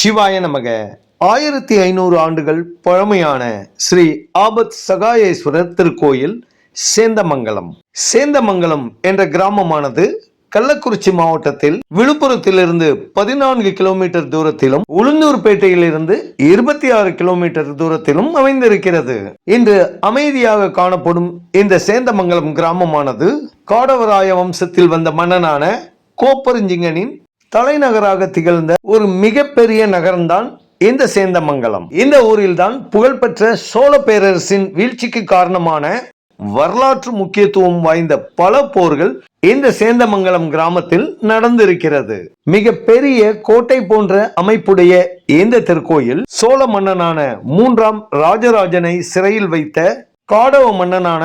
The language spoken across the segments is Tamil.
சிவாய நமக. 1500 ஆண்டுகள் பழமையான ஸ்ரீ ஆபத் சகாயேஸ்வரர் திருக்கோயில் சேந்தமங்கலம். சேந்தமங்கலம் என்ற கிராமமானது கள்ளக்குறிச்சி மாவட்டத்தில் விழுப்புரத்திலிருந்து 14 கிலோமீட்டர் தூரத்திலும் உளுந்தூர்பேட்டையிலிருந்து 26 கிலோமீட்டர் தூரத்திலும் அமைந்திருக்கிறது. இன்று அமைதியாக காணப்படும் இந்த சேந்தமங்கலம் கிராமமானது காடவராய வம்சத்தில் வந்த மன்னனான கோப்பெருஞ்சிங்கனின் தலைநகராக திகழ்ந்த ஒரு மிகப்பெரிய நகரம்தான் இந்த சேந்தமங்கலம். இந்த ஊரில்தான் புகழ்பெற்ற சோழ பேரரசின் வீழ்ச்சிக்கு காரணமான வரலாற்று முக்கியத்துவம் வாய்ந்த பல போர்கள் இந்த சேந்தமங்கலம் கிராமத்தில் நடந்திருக்கிறது. மிக பெரிய கோட்டை போன்ற அமைப்புடைய இந்த திருக்கோயில் சோழ மன்னனான 3ஆம் ராஜராஜனை சிறையில் வைத்த காடவ மன்னனான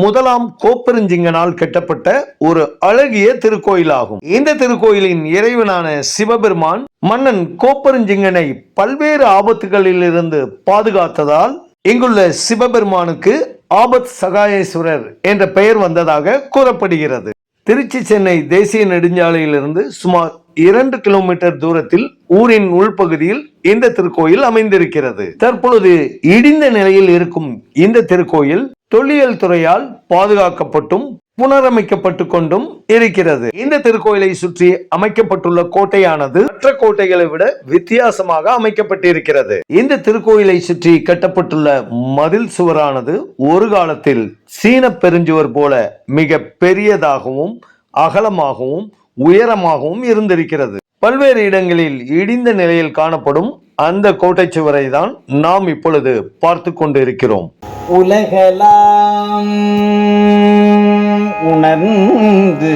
1ஆம் கோப்பெருஞ்சிங்கனால் கட்டப்பட்ட ஒரு அழகிய திருக்கோயிலாகும். இந்த திருக்கோயிலின் இறைவனான சிவபெருமான் மன்னன் கோப்பெருஞ்சிங்கனை பல்வேறு ஆபத்துகளில் இருந்து பாதுகாத்ததால் இங்குள்ள சிவபெருமானுக்கு ஆபத் சகாயேஸ்வரர் என்ற பெயர் வந்ததாக கூறப்படுகிறது. திருச்சி சென்னை தேசிய நெடுஞ்சாலையிலிருந்து சுமார் 2 கிலோமீட்டர் தூரத்தில் ஊரின் உள்பகுதியில் இந்த திருக்கோயில் அமைந்திருக்கிறது. தற்பொழுது இடிந்த நிலையில் இருக்கும் இந்த திருக்கோயில் தொல்லியல் துறையால் பாதுகாக்கப்பட்டும் புனரமைக்கப்பட்டு கொண்டும் இருக்கிறது. இந்த திருக்கோயிலை சுற்றி அமைக்கப்பட்டுள்ள கோட்டையானது மற்ற கோட்டைகளை விட வித்தியாசமாக அமைக்கப்பட்டிருக்கிறது. இந்த திருக்கோயிலை சுற்றி கட்டப்பட்டுள்ள மதில் சுவரானது ஒரு காலத்தில் சீன பெருஞ்சுவர் போல மிக பெரியதாகவும் அகலமாகவும் உயரமாகவும் இருந்திருக்கிறது. பல்வேறு இடங்களில் இடிந்த நிலையில் காணப்படும் அந்த கோட்டை சுவரை தான் நாம் இப்பொழுது பார்த்து கொண்டிருக்கிறோம். உலகலாம் உணர்ந்து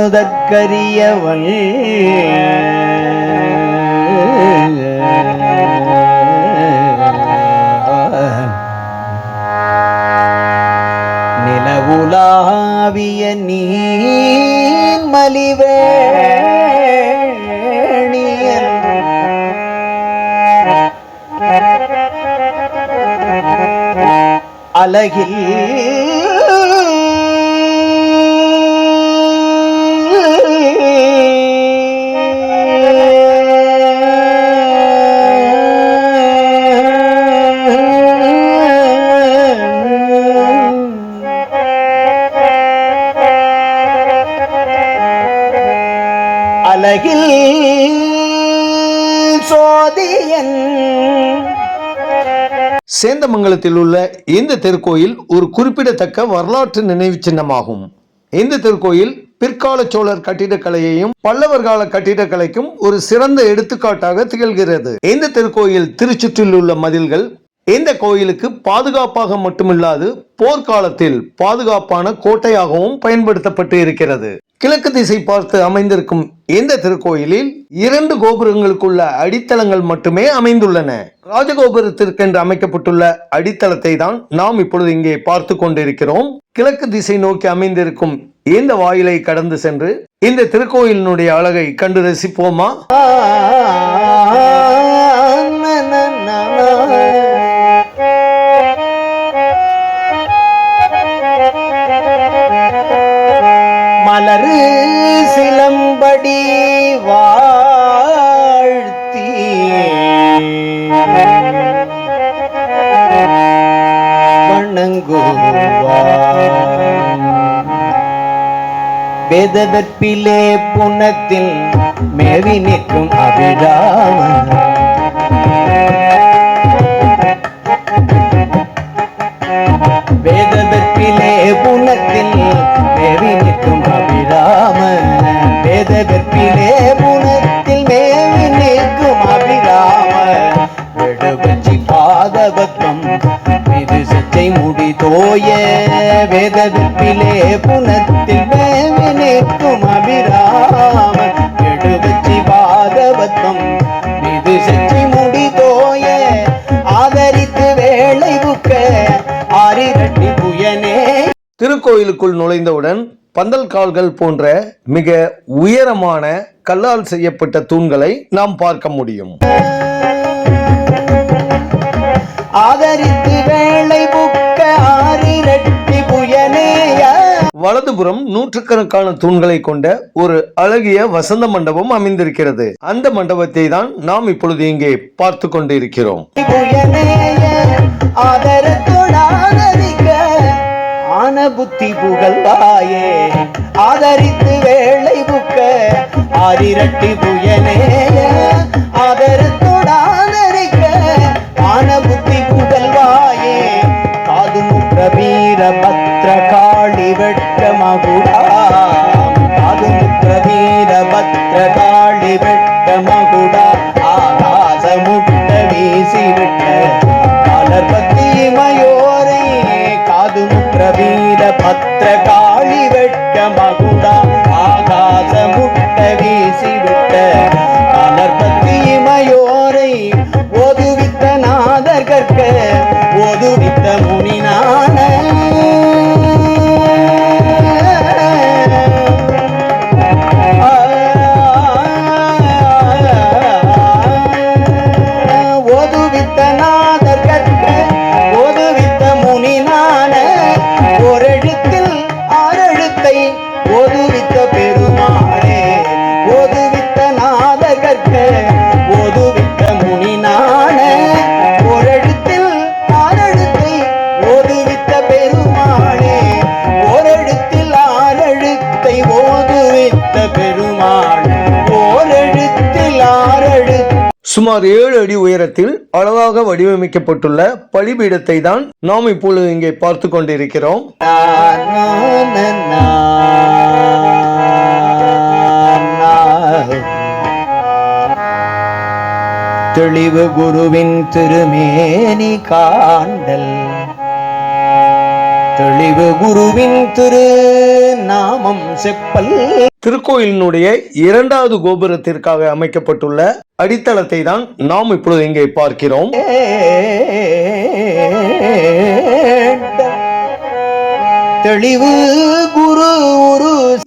ஓதற்கரியவள் நிலவுலாவிய நீர் மலிவே அலகில் அலகில் சோதியன். சேந்தமங்கலத்தில் உள்ள இந்த திருக்கோயில் ஒரு குறிப்பிடத்தக்க வரலாற்று நினைவு சின்னமாகும். இந்த திருக்கோயில் பிற்கால சோழர் கட்டிடக்கலையையும் பல்லவர் கால கட்டிடக்கலைக்கும் ஒரு சிறந்த எடுத்துக்காட்டாக திகழ்கிறது. இந்த திருக்கோயில் திருச்சுற்றில் உள்ள மதில்கள் இந்த கோயிலுக்கு பாதுகாப்பாக மட்டுமில்லாது போர்க்காலத்தில் பாதுகாப்பான கோட்டையாகவும் பயன்படுத்தப்பட்டு இருக்கிறது. கிழக்கு திசை பார்த்து அமைந்திருக்கும் இந்த திருக்கோயிலில் 2 கோபுரங்களுக்குள்ள அடித்தளங்கள் மட்டுமே அமைந்துள்ளன. ராஜகோபுரத்திற்கென்று அமைக்கப்பட்டுள்ள அடித்தளத்தை தான் நாம் இப்பொழுது இங்கே பார்த்து கொண்டிருக்கிறோம். கிழக்கு திசை நோக்கி அமைந்திருக்கும் இந்த வாயிலை கடந்து சென்று இந்த திருக்கோயிலினுடைய அழகை கண்டு ரசிப்போமா? மலரு சிலம்படி வாழ்த்தி வணங்குவார் வேதவற்பிலே புனத்தில் மேவி நிற்கும் அபிராமன் வேதவற்பிலே புனத்தில் மேவி நிற்கும் அபிராமன் வேதவற்பிலே புனத்தில் மேவி நிற்கும் அபிராமன் விடுவச்சி பாதபத்மம் இது சச்சை முடி தோய வேதவற்பிலே புனத்தில் மேவி நிற்கும் அபிராமன் விடுவச்சி பாதபத்மம் இது சச்சை முடி தோய ஆதரித்து வேளை புக்க ஆரிரட்டி புயனே. திருக்கோயிலுக்குள் நுழைந்தவுடன் பந்தல் கால்கள் போன்ற மிக உயரமான கல்லால் செய்யப்பட்ட தூண்களை நாம் பார்க்க முடியும். ஆதரித்து வேளை புக்க ஆரிரட்டி புயனேய வலதுபுறம் நூற்றுக்கணக்கான தூண்களை கொண்ட ஒரு அழகிய வசந்த மண்டபம் அமைந்திருக்கிறது. அந்த மண்டபத்தை தான் நாம் இப்பொழுது இங்கே பார்த்து கொண்டு இருக்கிறோம். ஆன புத்தி புகழ்வாயே ஆதரித்து வேளை புக்க ஆதிரட்டி புயனேய ஆதரத்தோடாதரிக்க ஆன புத்தி புகழ்வாயே காது முற்ற வீர பத்ர காளி வெட்க மகுடா காது முற்ற வீர பத்ர காளி வெட்க மகுடா ஆகாச முட்ட வீசி விட்ட மலர் பத்தி மயோரை காது முற்ற வீர பத்ர காளி வெட்க மகுடா ஆகாச முட்ட வீசி விட்ட மலர் பத்தி மயோரை ஓதுவித்த நாதர் கற்க ஓதுவித்த முனிநான ஓதுவித்த நாதர் கற்க ஓதுவித்த முனிநான ஓரெழுத்தில் ஆறெழுத்தை ஓதுவித்த பெருமாளே ஓதுவித்த நாதர் கற்க ஓதுவித்த முனிநான ஓரெழுத்தில் ஆறெழுத்தை ஓதுவித்த பெருமாளே ஓரெழுத்தில் ஆறெழுத்தை ஓதுவித்த பெருமாள் ஓரெழுத்தில் ஆறெழுத்து. சுமார் 7 அடி உயரத்தில் அழகாக வடிவமைக்கப்பட்டுள்ள பலிபீடத்தை தான் நாம் இப்பொழுது இங்கே பார்த்து கொண்டிருக்கிறோம். தெளிவு குருவின் திருமேனி காண்டல் தெளிவு குருவின் திரு நாமம் செப்பல். திருக்கோயிலினுடைய 2வது கோபுரத்திற்காக அமைக்கப்பட்டுள்ள அடித்தளத்தை தான் நாம் இப்பொழுது இங்கே பார்க்கிறோம். தெளிவு குரு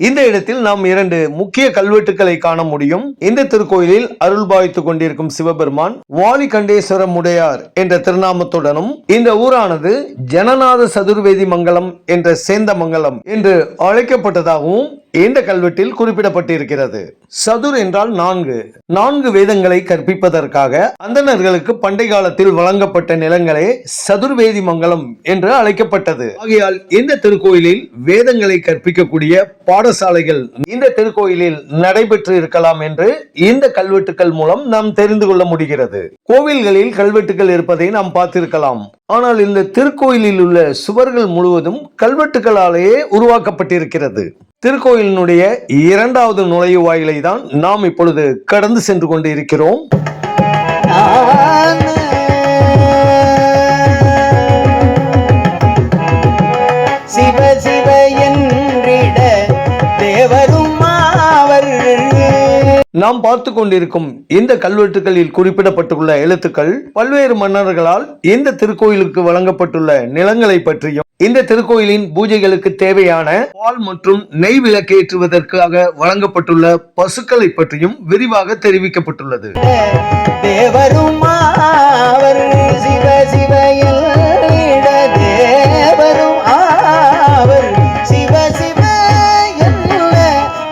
இந்த இடத்தில் நாம் 2 முக்கிய கல்வெட்டுக்களை காண முடியும். இந்த திருக்கோயிலில் அருள் பாவித்துக் கொண்டிருக்கும் சிவபெருமான் வாலிகண்டேஸ்வர முடையார் என்ற திருநாமத்துடனும் இந்த ஊரானது ஜனநாத சதுர்வேதி மங்கலம் என்ற சேந்தமங்கலம் என்று அழைக்கப்பட்டதாகவும் இந்த கல்வெட்டில் குறிப்பிடப்பட்டிருக்கிறது. சதுர் என்றால் 4 வேதங்களை கற்பிப்பதற்காக அந்தணர்களுக்கு பண்டை காலத்தில் வழங்கப்பட்ட நிலங்களே சதுர்வேதி மங்கலம் என்று அழைக்கப்பட்டது. ஆகையால் இந்த திருக்கோயிலில் வேதங்களை கற்பிக்கக்கூடிய பாடசாலைகள் இந்த திருக்கோயிலில் நடைபெற்று இருக்கலாம் என்று இந்த கல்வெட்டுக்கள் மூலம் நாம் தெரிந்து கொள்ள முடிகிறது. கோவில்களில் கல்வெட்டுகள் இருப்பதை நாம் பார்த்திருக்கலாம். ஆனால் இந்த திருக்கோயிலில் உள்ள சுவர்கள் முழுவதும் கல்வெட்டுகளாலேயே உருவாக்கப்பட்டிருக்கிறது. திருக்கோயிலினுடைய 2வது நுழைவாயிலை தான் நாம் இப்பொழுது கடந்து சென்று கொண்டு இருக்கிறோம். சிவ சிவ என்றிட தேவரும் நாம் பார்த்து கொண்டிருக்கும் இந்த கல்வெட்டுகளில் குறிப்பிடப்பட்டுள்ள எழுத்துக்கள் பல்வேறு மன்னர்களால் இந்த திருக்கோயிலுக்கு வழங்கப்பட்டுள்ள நிலங்களை பற்றியும் இந்த திருக்கோயிலின் பூஜைகளுக்கு தேவையான பால் மற்றும் நெய் விளக்கேற்றுவதற்காக வழங்கப்பட்டுள்ள பசுக்களை பற்றியும் விரிவாக தெரிவிக்கப்பட்டுள்ளது. தேவரும் ஆவர் சிவ சிவ தேவரும் ஆவர் சிவ சிவ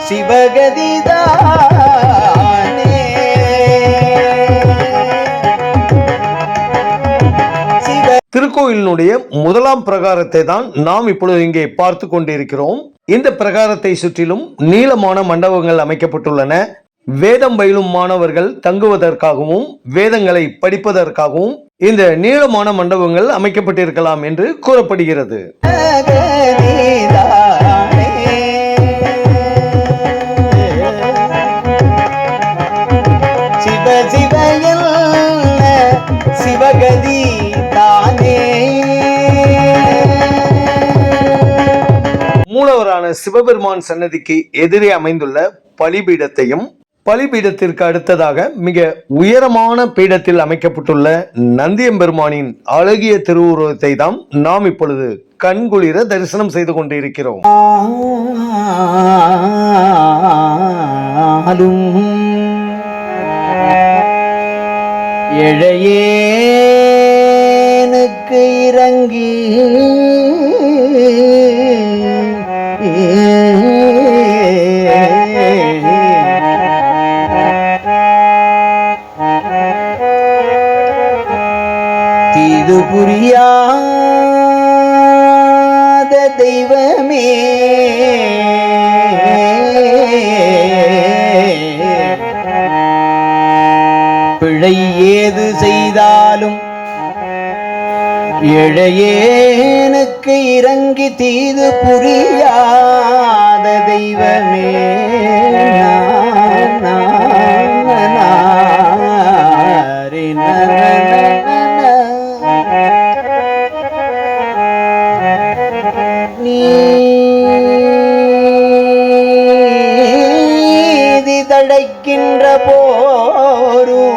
சிவகதிதா. திருக்கோயிலினுடைய 1ஆம் பிரகாரத்தை தான் நாம் இப்பொழுது இங்கே பார்த்து கொண்டிருக்கிறோம். இந்த பிரகாரத்தை சுற்றிலும் நீளமான மண்டபங்கள் அமைக்கப்பட்டுள்ளன. வேதம் பயிலும் மாணவர்கள் தங்குவதற்காகவும் வேதங்களை படிப்பதற்காகவும் இந்த நீளமான மண்டபங்கள் அமைக்கப்பட்டிருக்கலாம் என்று கூறப்படுகிறது. சிவகதி தானே. மூலவரான சிவபெருமான் சன்னதிக்கு எதிரே அமைந்துள்ள பலிபீடத்தையும் பலிபீடத்திற்கு அடுத்ததாக மிக உயரமான பீடத்தில் அமைக்கப்பட்டுள்ள நந்தியம்பெருமானின் அழகிய திருவுருவத்தை தான் நாம் இப்பொழுது கண்குளிர தரிசனம் செய்து கொண்டிருக்கிறோம். இழையேனுக்கு இறங்கி ஏழையேனுக்கு இறங்கி தீது புரியாத தெய்வமே நீதி தடைக்கின்ற போரும்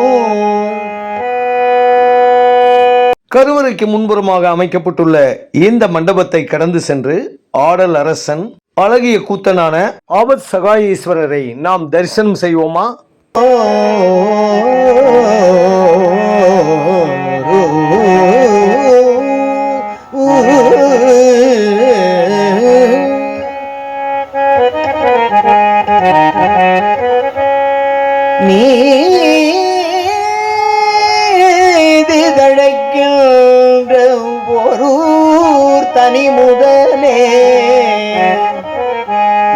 கருவறைக்கு முன்புறமாக அமைக்கப்பட்டுள்ள இந்த மண்டபத்தை கடந்து சென்று ஆடல் அரசன் அழகிய கூத்தனான ஆபத் சகாயேஸ்வரரை நாம் தரிசனம் செய்வோமா? நீதி தழைக்கின்ற ஒரூர் தனி முதலே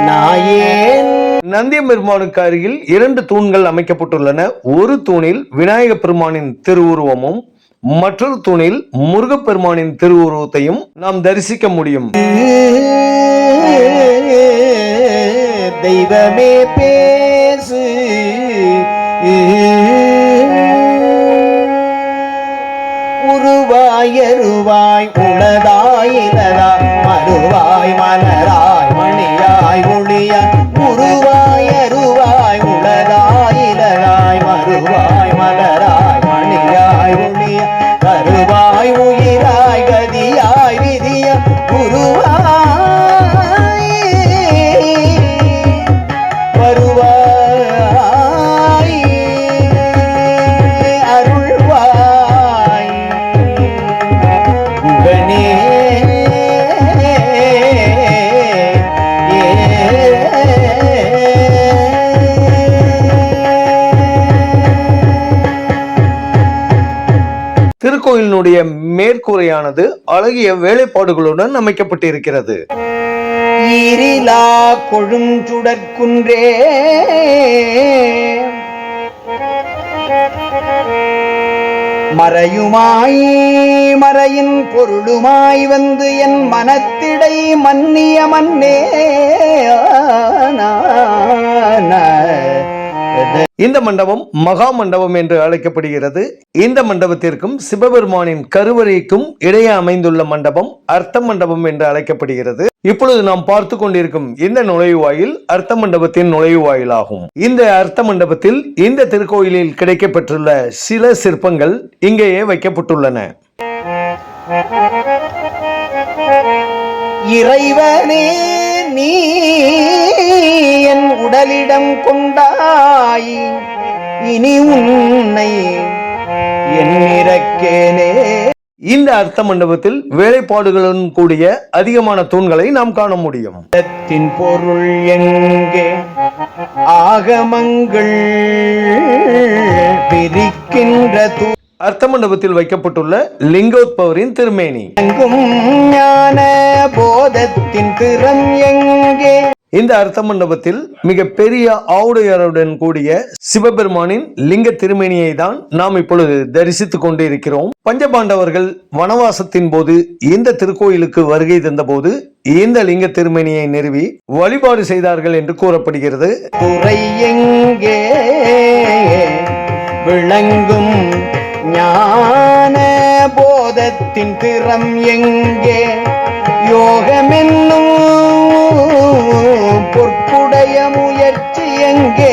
நாயேன். நந்தியம் பெருமானுக்கு அருகில் 2 தூண்கள் அமைக்கப்பட்டுள்ளன. ஒரு தூணில் விநாயக பெருமானின் திருவுருவமும் மற்றொரு தூணில் முருகப்பெருமானின் திருவுருவத்தையும் நாம் தரிசிக்க முடியும். தெய்வமே பேசு உருவாயருவாய் உளதாயிலதாய் மறுவாய் மலராய் மணியாய் ஒளியாய் உருவாயருவாய் உளதாயிலதாய் மறுவாய் மலராய் மணியாய் ஒளியாய் கருவாய் உயிராய் கதியாய் விதிய உருவாய் வருவாய் அருள்வாய் உடனே திருக்கோயிலினுடைய மேற்கூரையானது அழகிய வேலைப்பாடுகளுடன் அமைக்கப்பட்டிருக்கிறது. ஈரிலா கொழுஞ்சுடற்குன்றே மறையுமாய் மறையின் பொருளுமாய் வந்து என் மனத்திடை மன்னிய மன்னே. இந்த மண்டபம் மகா மண்டபம் என்று அழைக்கப்படுகிறது. இந்த மண்டபத்திற்கும் சிவபெருமானின் கருவறைக்கும் இடையே அமைந்துள்ள மண்டபம் அர்த்த மண்டபம் என்று அழைக்கப்படுகிறது. இப்பொழுது நாம் பார்த்து கொண்டிருக்கும் இந்த நுழைவாயில் அர்த்த மண்டபத்தின் நுழைவாயிலாகும். இந்த அர்த்த மண்டபத்தில் இந்த திருக்கோயிலில் கிடைக்கப்பெற்றுள்ள சில சிற்பங்கள் இங்கேயே வைக்கப்பட்டுள்ளன. இறைவனே நீ என் உடலிடம் கொண்டாய் இனி உன்னை என்னிறக்கேனே. இந்த அர்த்த மண்டபத்தில் வேலைப்பாடுகளுடன் கூடிய அதிகமான தூண்களை நாம் காண முடியும். பொருள் எங்கே ஆகமங்கள் பிரிக்கின்ற அர்த்த மண்டபத்தில் வைக்கப்பட்டுள்ள லிங்கோத்பவரின் திருமேனி ஞான போதத்தின் திறம் எங்கே. இந்த அர்த்த மண்டபத்தில் மிக பெரிய ஆவுடையாருடன் கூடிய சிவபெருமானின் லிங்க திருமேனியை தான் நாம் இப்பொழுது தரிசித்துக் கொண்டிருக்கிறோம். பஞ்சபாண்டவர்கள் வனவாசத்தின் போது இந்த திருக்கோயிலுக்கு வருகை தந்தபோது இந்த லிங்க திருமேனியை நிறுவி வழிபாடு செய்தார்கள் என்று கூறப்படுகிறது. துறை எங்கே விளங்கும் ஞான போதத்தின் திறம் எங்கே யோகமென்னும் பொற்புடைய முயற்சி எங்கே.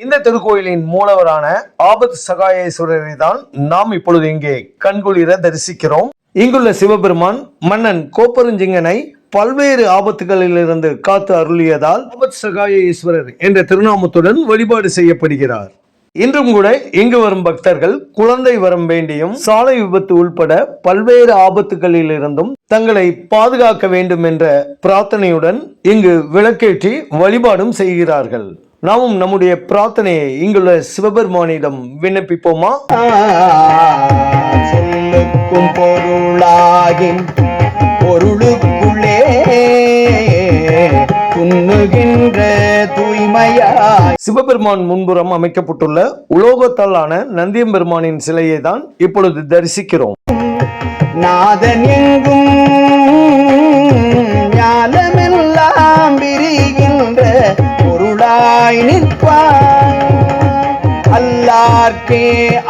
இந்த திருக்கோயிலின் மூலவரான ஆபத் சகாயேஸ்வரரை தான் நாம் இப்பொழுது இங்கே கண்குளிர தரிசிக்கிறோம். இங்குள்ள சிவபெருமான் மன்னன் கோப்பெருஞ்சிங்கனை பல்வேறு ஆபத்துகளிலிருந்து காத்து அருளியதால் ஆபத் சகாயேஸ்வரர் என்ற திருநாமத்துடன் வழிபாடு செய்யப்படுகிறார். இன்றும் கூட இங்கு வரும் பக்தர்கள் குழந்தை வரம் வேண்டியும் சாலை விபத்து உள்பட பல்வேறு ஆபத்துகளில் இருந்தும் தங்களை பாதுகாக்க வேண்டும் என்ற பிரார்த்தனையுடன் இங்கு விளக்கேற்றி வழிபாடும் செய்கிறார்கள். நாமும் நம்முடைய பிரார்த்தனையை இங்குள்ள சிவபெருமானிடம் விண்ணப்பிப்போமா? சொல்லுக்கும் பொருளாகி பொருளுக்குள்ளே துண்ணுகின்ற தூய்மை இமையாய் சிவபெருமான் முன்புறம் அமைக்கப்பட்டுள்ள உலோகத்தால் ஆன நந்தியம்பெருமானின் சிலையை தான் இப்பொழுது தரிசிக்கிறோம். நாதன் எங்கும் ஞானமெல்லாம் விரிகின்ற பொருளாய் நிற்பாய். அல்லார்க்கே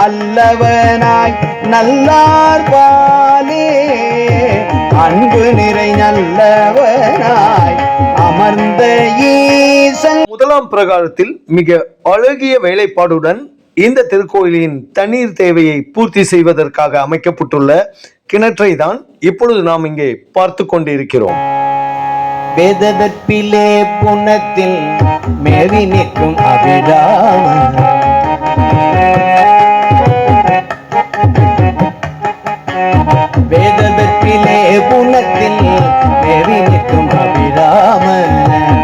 அல்லவனாய் நல்லார் பாலே அன்பு நிறை நல்லவனாய் அமர்ந்த ஈசன். முதலாம் பிரகாரத்தில் மிக அழகிய வேலைப்பாடுடன் இந்த திருக்கோயிலின் தண்ணீர் தேவையை பூர்த்தி செய்வதற்காக அமைக்கப்பட்டுள்ள கிணற்றை தான் இப்பொழுது நாம் இங்கே பார்த்து கொண்டிருக்கிறோம். வேதவற்பிலே புனத்தில் மேவி நிற்கும் அபிராமன். வேதவற்பிலே புனத்தில் மேவி நிற்கும் அபிராமன்.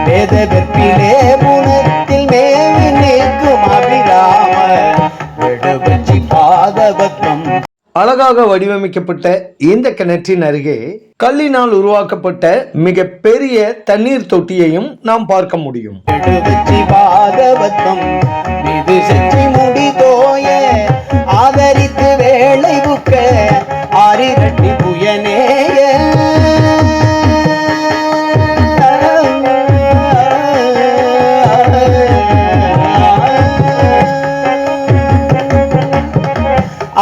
வேதவற்பிலே புனத்தில் மேவி நிற்கும் அபிராமன். விடுபச்சி பாதபத்மம். அழகாக வடிவமைக்கப்பட்ட இந்த கிணற்றின் அருகே கல்லினால் உருவாக்கப்பட்ட மிக பெரிய தண்ணீர் தொட்டியையும் நாம் பார்க்க முடியும். விடுபச்சி பாதபத்மம் இது செற்றி முடி தோய ஆதரித்து வேளை புக்க ஆரிரட்டி புயனேய.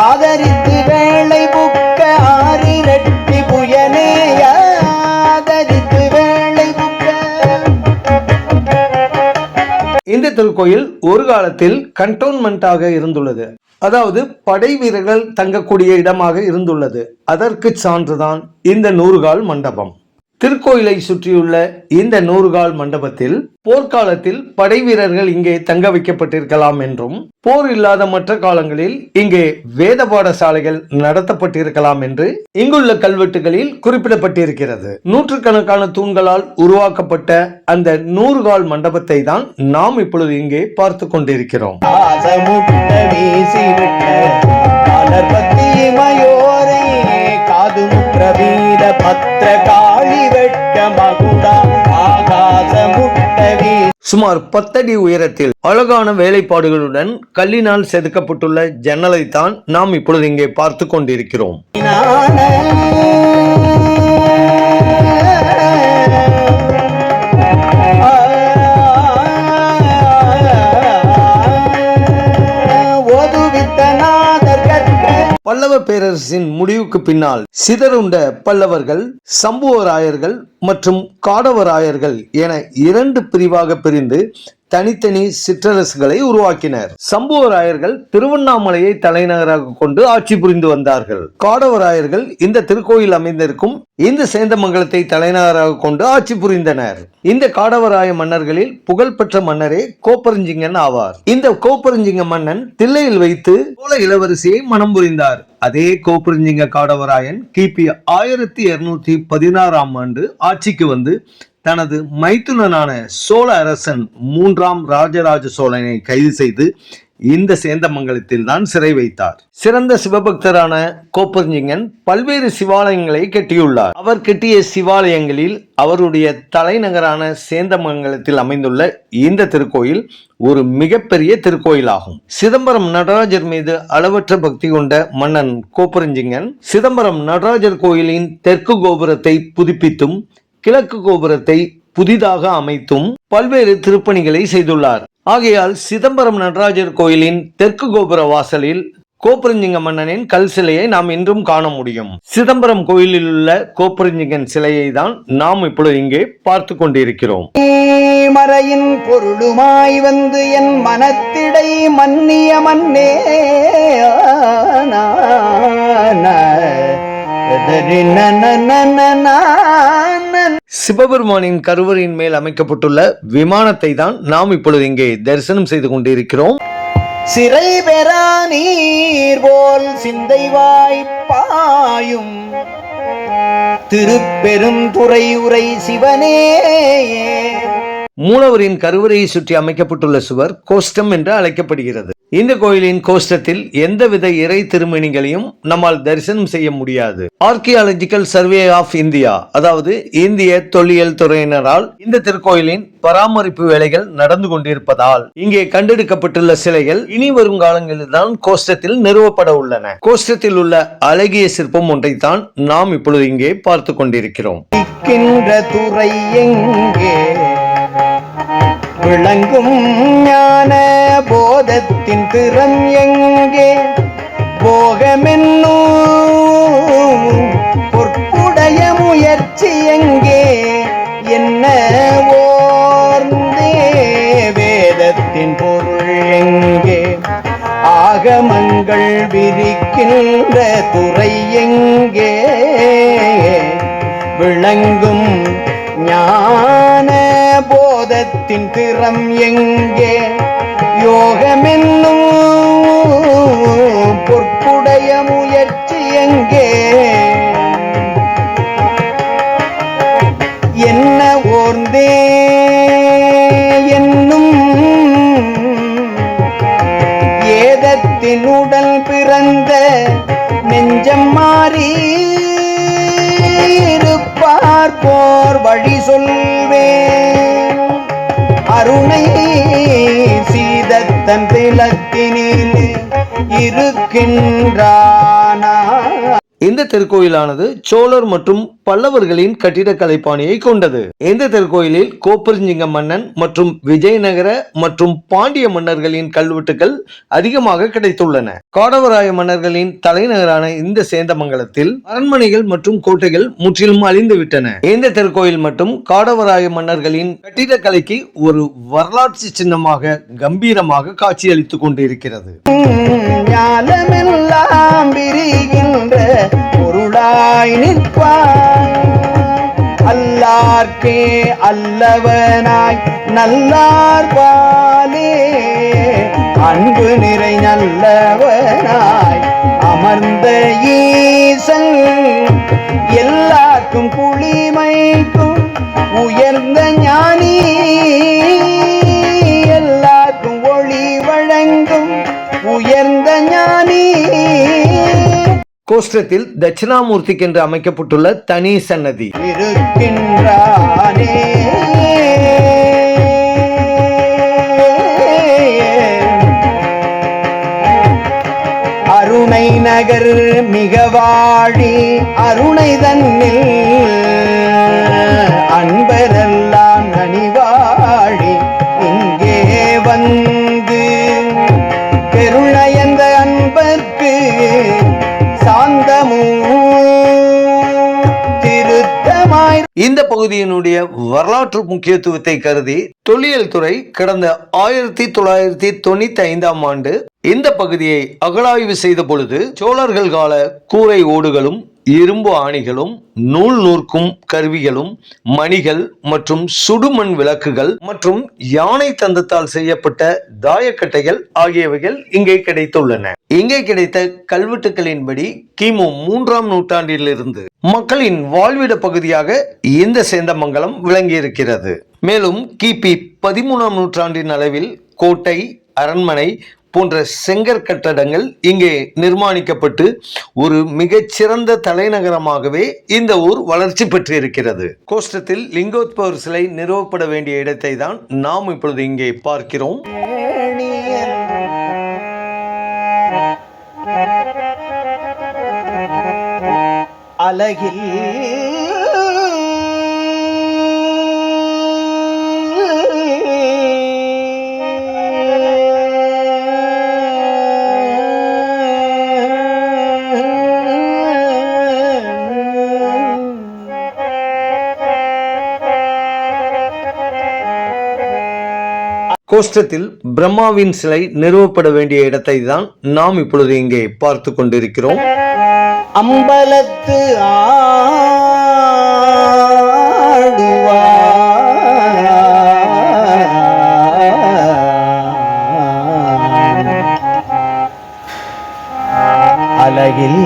ஆதரித்து வேளை புக்க ஆரிரட்டி புயனேய. ஆதரித்து வேளை புக்க. இந்த திருக்கோயில் ஒரு காலத்தில் கண்டோன்மெண்டாக இருந்துள்ளது, அதாவது படை வீரர்கள் தங்கக்கூடிய இடமாக இருந்துள்ளது. அதற்கு சான்றுதான் இந்த 100 கால் மண்டபம். திருக்கோயிலை சுற்றியுள்ள இந்த 100 கால் மண்டபத்தில் போர்க்காலத்தில் படை வீரர்கள் இங்கே தங்க வைக்கப்பட்டிருக்கலாம் என்றும், போர் இல்லாத மற்ற காலங்களில் இங்கே வேத பாடசாலைகள் நடத்தப்பட்டிருக்கலாம் என்று இங்குள்ள கல்வெட்டுகளில் குறிப்பிடப்பட்டிருக்கிறது. நூற்றுக்கணக்கான தூண்களால் உருவாக்கப்பட்ட அந்த 100 கால் மண்டபத்தை தான் நாம் இப்பொழுது இங்கே பார்த்து கொண்டிருக்கிறோம். சுமார் 10 அடி உயரத்தில் அழகான வேலைப்பாடுகளுடன் கல்லினால் செதுக்கப்பட்டுள்ள ஜன்னலை தான் நாம் இப்பொழுது இங்கே பார்த்து கொண்டிருக்கிறோம். பல்லவ பேரரசின் முடிவுக்கு பின்னால் சிதறுண்ட பல்லவர்கள், சம்புவராயர்கள் மற்றும் காடவராயர்கள் என 2 பிரிவாக பிரிந்து தனித்தனி சிற்றரசுகளை உருவாக்கினர். சம்புவராயர்கள் திருவண்ணாமலையை தலைநகராக கொண்டு ஆட்சி புரிந்து வந்தார்கள். காடவராயர்கள் இந்த திருக்கோயில் அமைந்திருக்கும் இந்த சேந்தமங்கலத்தை தலைநகராக கொண்டு ஆட்சி புரிந்தனர். இந்த காடவராய மன்னர்களில் புகழ்பெற்ற மன்னரே கோப்பரஞ்சிங்கன் ஆவார். இந்த கோப்பரஞ்சிங்க மன்னன் தில்லையில் வைத்து சோழ இளவரசியை மனம் புரிந்தார். அதே கோப்பரஞ்சிங்க காடவராயன் கிபி 1216ஆம் ஆண்டு ஆட்சிக்கு வந்து தனது மைத்துனனான சோழ அரசன் 3ஆம் ராஜராஜ சோழனை கைது செய்து இந்த சேந்தமங்கலத்தில் தான் சிறை வைத்தார். சிறந்த சிவபக்தரான கோப்பரஞ்சிங்கன் பல்வேறு சிவாலயங்களை கட்டியுள்ளார். அவர் கட்டிய சிவாலயங்களில் அவருடைய தலைநகரான சேந்தமங்கலத்தில் அமைந்துள்ள இந்த திருக்கோயில் ஒரு மிகப்பெரிய திருக்கோயிலாகும். சிதம்பரம் நடராஜர் மீது அளவற்ற பக்தி கொண்ட மன்னன் கோப்பரஞ்சிங்கன் சிதம்பரம் நடராஜர் கோயிலின் தெற்கு கோபுரத்தை புதுப்பித்தும் கிழக்கு கோபுரத்தை புதிதாக அமைத்தும் பல்வேறு திருப்பணிகளை செய்துள்ளார். ஆகையால் சிதம்பரம் நடராஜர் கோயிலின் தெற்கு கோபுர வாசலில் கோப்பரஞ்சிங்க மன்னனின் கல் சிலையை நாம் இன்றும் காண முடியும். சிதம்பரம் கோயிலில் உள்ள கோப்பரஞ்சிங்கன் சிலையை தான் நாம் இப்பொழுது இங்கே பார்த்து கொண்டிருக்கிறோம். மறையின் பொருளுமாய் வந்து என் மனத்திடை மன்னிய மன்னே. சிவபெருமானின் கருவறையின் மேல் அமைக்கப்பட்டுள்ள விமானத்தை தான் நாம் இப்பொழுது இங்கே தரிசனம் செய்து கொண்டிருக்கிறோம். சிறை பெறா நீர் போல் சிந்தை வாய்ப்பாயும் திருப்பெரும் துறை உரை சிவனே. மூலவரின் கருவறையை சுற்றி அமைக்கப்பட்டுள்ள சுவர் கோஷ்டம் என்று அழைக்கப்படுகிறது. இந்த கோயிலின் கோஷ்டத்தில் எந்தவித இறை திருமணிகளையும் நம்மால் தரிசனம் செய்ய முடியாது. ஆர்கியாலஜிக்கல் சர்வே ஆஃப் இந்தியா, அதாவது இந்திய தொல்லியல் துறையினரால் இந்த திருக்கோயிலின் பராமரிப்பு வேலைகள் நடந்து கொண்டிருப்பதால் இங்கே கண்டெடுக்கப்பட்டுள்ள சிலைகள் இனி வரும் காலங்களில் தான் கோஷ்டத்தில் நிறுவப்பட உள்ளன. கோஷ்டத்தில் உள்ள அழகிய சிற்பம் ஒன்றைத்தான் நாம் இப்பொழுது இங்கே பார்த்து கொண்டிருக்கிறோம். துறை எங்கே விளங்கும் ஞான போதத்தின் திறம் எங்கே போகமென்னும் பொற்புடைய முயற்சி எங்கே என்ன ஓர்ந்தே வேதத்தின் பொருள் எங்கே ஆகமங்கள் விரிக்கின்ற துறை எங்கே விளங்கும் ஞான போதத்தின் திறம் எங்கே யோகமென்னும் பொற்புடைய முயற்சி எங்கே என்ன ஓர்ந்தே என்னும் ஏதத்தின் உடல் பிறந்த நெஞ்சம் மாறி பார்ப்போர் வழி சொல்வேன் அருணை சீதத்தன் திலத்தினில் இருக்கின்றானா. இந்த திருக்கோயிலானது சோழர் மற்றும் பல்லவர்களின் கட்டிடக்கலை பாணியை கொண்டது. இந்த திருக்கோயிலில் கோப்பெருஞ்சிங்க மன்னன் மற்றும் விஜயநகர மற்றும் பாண்டிய மன்னர்களின் கல்வெட்டுகள் அதிகமாக கிடைத்துள்ளன. காடவராய மன்னர்களின் தலைநகரான இந்த சேந்தமங்கலத்தில் அரண்மனைகள் மற்றும் கோட்டைகள் முற்றிலும் அழிந்துவிட்டன. இந்த திருக்கோயில் மட்டும் காடவராய மன்னர்களின் கட்டிடக்கலைக்கு ஒரு வரலாற்று சின்னமாக கம்பீரமாக காட்சியளித்துக் கொண்டிருக்கிறது. பொருளாய் நிற்பாய் அல்லார்க்கே அல்லவனாய் நல்லார் பாலே அன்பு நிறை நல்லவனாய் அமர்ந்த ஈசன் எல்லாருக்கும் குளிமைக்கும் உயர்ந்த ஞானி எல்லாருக்கும் ஒளி வழங்கும் உயர்ந்த ஞானி. கோஷ்டத்தில் தட்சிணாமூர்த்திக்கு என்று அமைக்கப்பட்டுள்ள தனி சன்னதி இருக்கின்றானே அருணை நகர் மிக வாழி அருணை தன்னில் அன்பரெல்லாம் நனிவாழி இங்கே வந்து பெருளையந்த அன்பர்க்கு இந்த பகுதியினுடைய வரலாற்று முக்கியத்துவத்தை கருதி தொல்லியல் துறை கடந்த 1995ஆம் ஆண்டு இந்த பகுதியை அகழாய்வு செய்த பொழுது சோழர்கள் கால கூரை ஓடுகளும் இரும்பு ஆணிகளும் நூல் நூற்கும் கருவிகளும் மணிகள் மற்றும் சுடுமண் விளக்குகள் மற்றும் யானை தந்தத்தால் செய்யப்பட்ட தாயக்கட்டைகள் ஆகியவைகள் இங்கே கிடைத்துள்ளன. இங்கே கிடைத்த கல்வெட்டுகளின்படி கிமு 3ஆம் நூற்றாண்டிலிருந்து மக்களின் வாழ்விட பகுதியாக இந்த சேந்தமங்கலம் விளங்கியிருக்கிறது. மேலும் கிபி 13ஆம் நூற்றாண்டின் அளவில் கோட்டை, அரண்மனை போன்ற செங்கற்கட்டடங்கள் இங்கே நிர்மாணிக்கப்பட்டு ஒரு மிகச்சிறந்த தலைநகரமாகவே இந்த ஊர் வளர்ச்சி பெற்று இருக்கிறது. கோஷ்டத்தில் லிங்கோத்பவர் சிலை நிறுவப்பட வேண்டிய இடத்தை தான் நாம் இப்பொழுது இங்கே பார்க்கிறோம். அழகில் கோஷ்டத்தில் பிரம்மாவின் சிலை நிறுவப்பட வேண்டிய இடத்தை தான் நாம் இப்பொழுது இங்கே பார்த்து கொண்டிருக்கிறோம். அம்பலத்து ஆடுவா அழகில்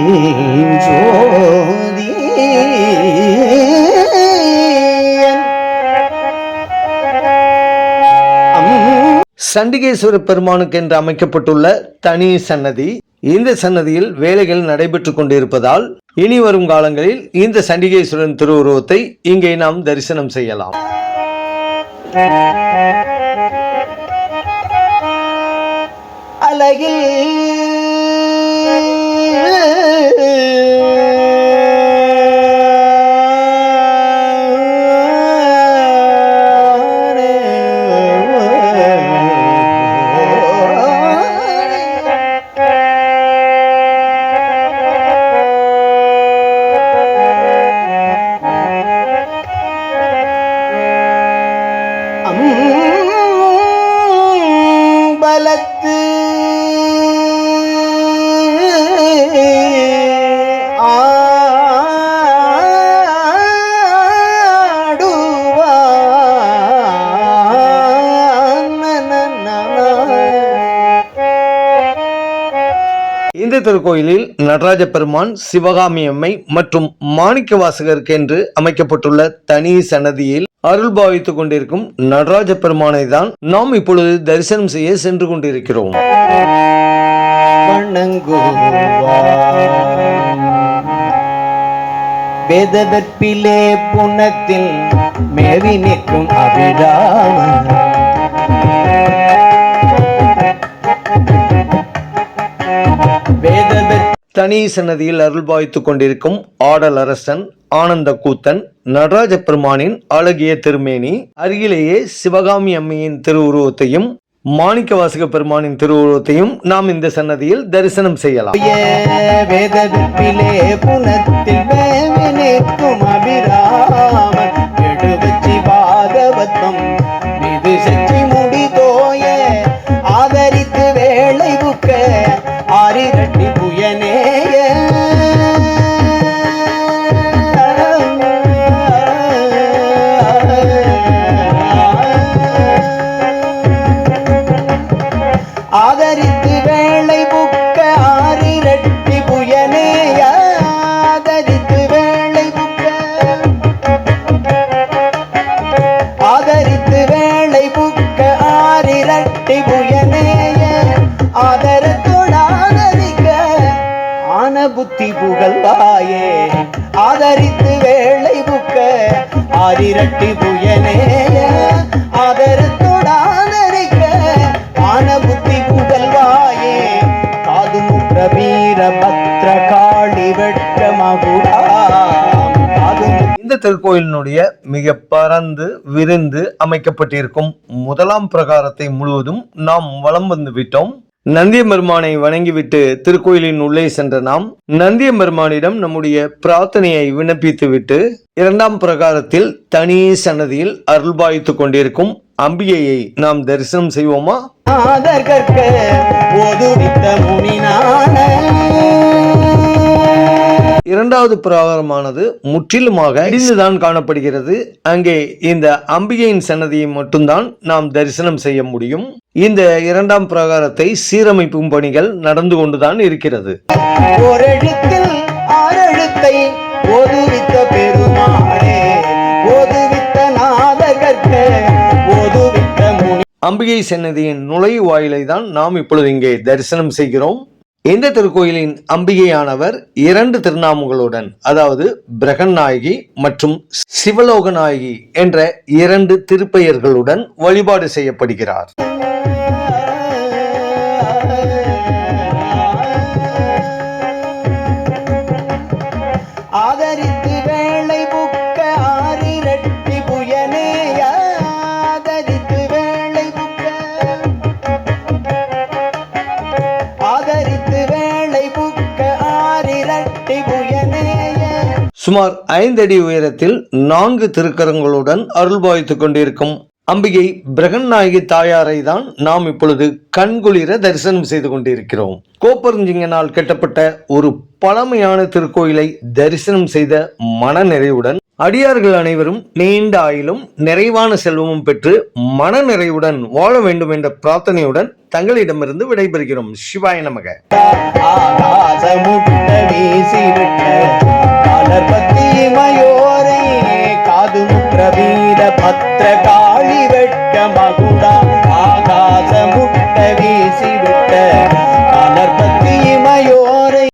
ஜோதி சண்டிகேஸ்வர பெருமானுக்கு என்று அமைக்கப்பட்டுள்ள தனி சன்னதி. இந்த சன்னதியில் வேலைகள் நடைபெற்று கொண்டிருப்பதால் இனி வரும் காலங்களில் இந்த சண்டிகேஸ்வரன் திருவுருவத்தை இங்கே நாம் தரிசனம் செய்யலாம். அலகில் அம்பலத்து இந்த திருக்கோயிலில் நடராஜ பெருமான், சிவகாமி அம்மை மற்றும் மாணிக்க வாசகருக்கு என்று அமைக்கப்பட்டுள்ள தனி சன்னதியில் அருள் பாவித்துக் கொண்டிருக்கும் நடராஜ பெருமானை தான் நாம் இப்பொழுது தரிசனம் செய்ய சென்று கொண்டிருக்கிறோம். வேதவற்பிலே புனத்தில் மேவி நிற்கும் அபிராம தனி சன்னதியில் அருள் பாவித்துக் கொண்டிருக்கும் ஆடல் அரசன் ஆனந்த கூத்தன் நடராஜ பெருமானின் அழகிய திருமேனி, அருகிலேயே சிவகாமி அம்மையின் திருவுருவத்தையும் மாணிக்க வாசக பெருமானின் திருவுருவத்தையும் நாம் இந்த சன்னதியில் தரிசனம் செய்யலாம். வேதவற்பிலே புனத்தில் மேவி நிற்கும் அபிராம எடுவச்சி பாகவத்தம் மிது செச்சி முடிதோய ஆதரித்து வேளை புக்க ஆரிரட்டி புயனேய ஆதரித்து வேளை புக்க ஆரிரட்டி புயனேய ஆதரித்து வேளை புக்க ஆதரித்து வேளை புக்க ஆரிரட்டி புயனேய ஆதரத்தோடாதரிக்க ஆன புத்தி புகழ்வாயே ஆதரித்து வேளை புக்க ஆரிரட்டி புயனேய ஆதரத்தோடாதரிக்க ஆன புத்தி புகழ்வாயே காதுமுற்ற வீர பத்ர காளி வெட்ட மகுடா. இந்த திருக்கோயிலினுடைய மிக பரந்து விரிந்து அமைக்கப்பட்டிருக்கும் முதலாம் பிரகாரத்தை முழுவதும் நாம் வலம் வந்து விட்டோம். நந்தியம்பெருமானை வணங்கிவிட்டு திருக்கோயிலின் உள்ளே சென்ற நாம் நந்தியம்பெருமானிடம் நம்முடைய பிரார்த்தனையை விண்ணப்பித்து விட்டு இரண்டாம் பிரகாரத்தில் தனி சன்னதியில் அருள்பாய்த்துக் கொண்டிருக்கும் அம்பிகையை நாம் தரிசனம் செய்வோமா? இரண்டாவது பிரகாரமானது முற்றிலுமாக இடிந்துதான் காணப்படுகிறது. அங்கே இந்த அம்பிகையின் சன்னதியை மட்டும்தான் நாம் தரிசனம் செய்ய முடியும். இந்த இரண்டாம் பிரகாரத்தை சீரமைப்பும் பணிகள் நடந்து கொண்டுதான் இருக்கிறது. ஓரெழுத்தில் ஆறெழுத்தை ஓதுவித்த பெருமாளே ஓதுவித்த நாதகற்க ஓதுவித்த முனி. அம்பிகை சன்னதியின் நுழைவு வாயிலை தான் நாம் இப்பொழுது இங்கே தரிசனம் செய்கிறோம். இந்த திருக்கோயிலின் அம்பிகையானவர் இரண்டு திருநாமங்களுடன், அதாவது பிரகன்நாயகி மற்றும் சிவலோகநாயகி என்ற இரண்டு திருப்பெயர்களுடன் வழிபாடு செய்யப்படுகிறார். ஆதரித்து வேளை புக்க ஆரிரட்டி புயனேய ஆதரித்து வேளை புக்க ஆதரித்து வேளை புக்க ஆரிரட்டி புயனேய. சுமார் 5 அடி உயரத்தில் 4 திருக்கரங்களுடன் அருள்பாய்த்துக் கொண்டிருக்கும் அம்பிகை பிரகன்நாயகி தாயாரை தான் நாம் இப்பொழுது கண்குளிர தரிசனம் செய்து கொண்டிருக்கிறோம். கோப்பரஞ்சிங்கனால் கட்டப்பட்ட ஒரு பழமையான திருக்கோயிலை தரிசனம் செய்த மன நிறைவுடன் அடியார்கள் அனைவரும் நீண்ட ஆயிலும் நிறைவான செல்வமும் பெற்று மன நிறைவுடன் வாழ வேண்டும் என்ற பிரார்த்தனையுடன் தங்களிடமிருந்து விடைபெறுகிறோம். சிவாய நமக. காதுமுற்ற வீர பத்ர காளி வெட்க மகு